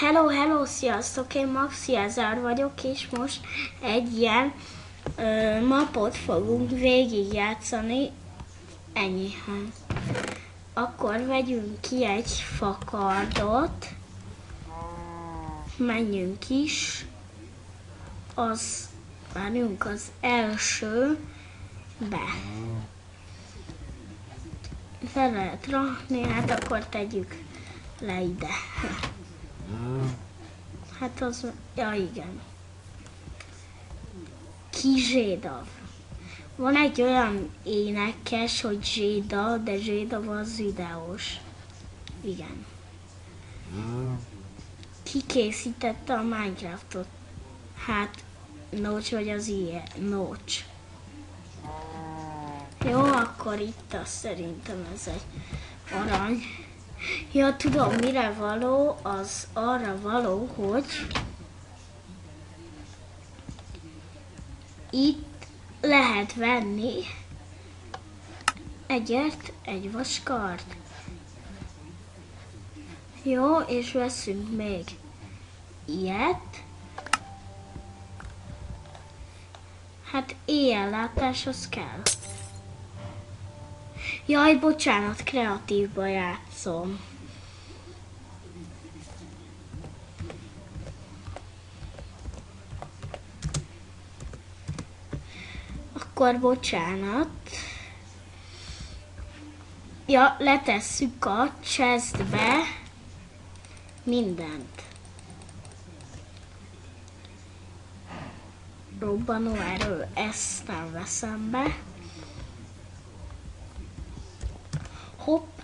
Hello, sziasztok, én Maxi Ezár vagyok, és most egy ilyen mapot fogunk végigjátszani, ennyi. Akkor vegyünk ki egy fakardot, menjünk is, várjunk az elsőbe. Fel lehet rakni, hát akkor tegyük le ide. Hát az, ja igen. Ki Zséda. Van egy olyan énekes, hogy Zséda, de Zséda az videós. Igen. Ki készítette a Minecraftot? Hát, Notch vagy az ilyen, Notch. Jó, akkor itt szerintem ez egy arany. Ja, tudom, mire való, az arra való, hogy itt lehet venni egy vaskart. Jó, és veszünk még ilyet. Hát éjjellátáshoz kell. Jaj, bocsánat, kreatívba játszom. Akkor bocsánat. Ja, letesszük a chestbe mindent. Robbanó erő, ezt nem veszem be. Hopp.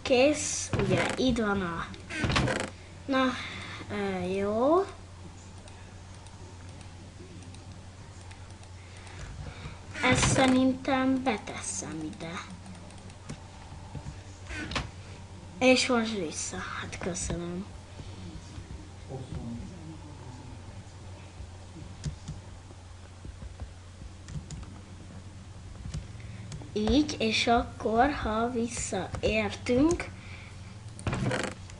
Kész, ugye itt van a... Na, jó. Ezt szerintem beteszem ide. És most vissza. Hát köszönöm. Így, és akkor, ha visszaértünk,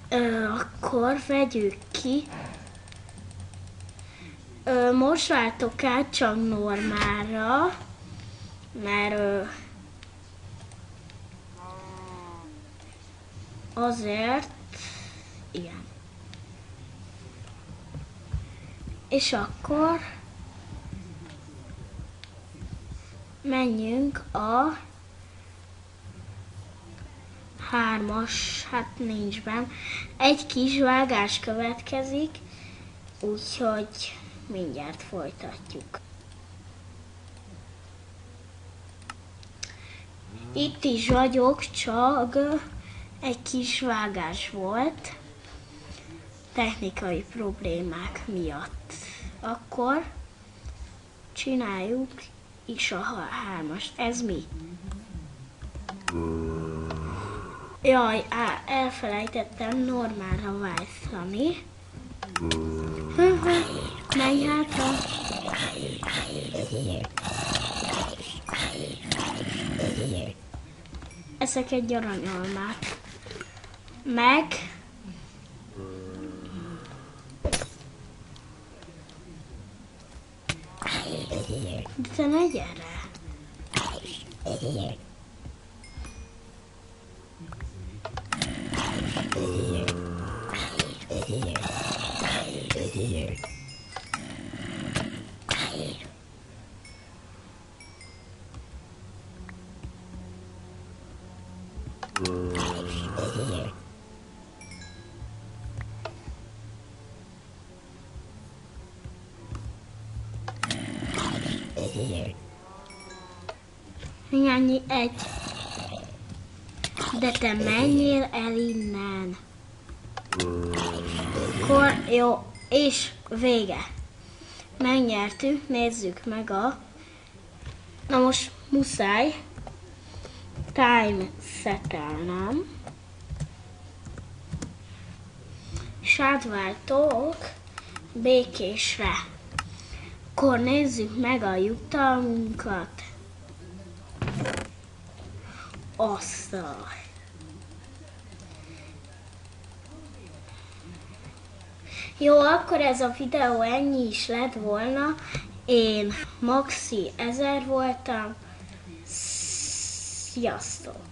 akkor vegyük ki. Most váltok át csak normálra, mert azért, igen. És akkor menjünk a 3-as, hát nincs benn. Egy kis vágás következik, úgyhogy mindjárt folytatjuk. Itt is vagyok, csak egy kis vágás volt technikai problémák miatt. Akkor csináljuk is a 3-ast. Ez mi? Jaj, elfelejtettem normálra váltani. Menj hátra! Eszek egy aranyalmát. Meg... De te ne gyere! Ennyi egy. De te menjél el innen. Akkor jó, és vége. Megnyertük, nézzük meg a... Na most muszáj time setelnem. És átváltok békésre. Akkor nézzük meg a jutalmunkat. Azt a... Jó, akkor ez a videó ennyi is lett volna. Én Maxi 1000 voltam. Sziasztok!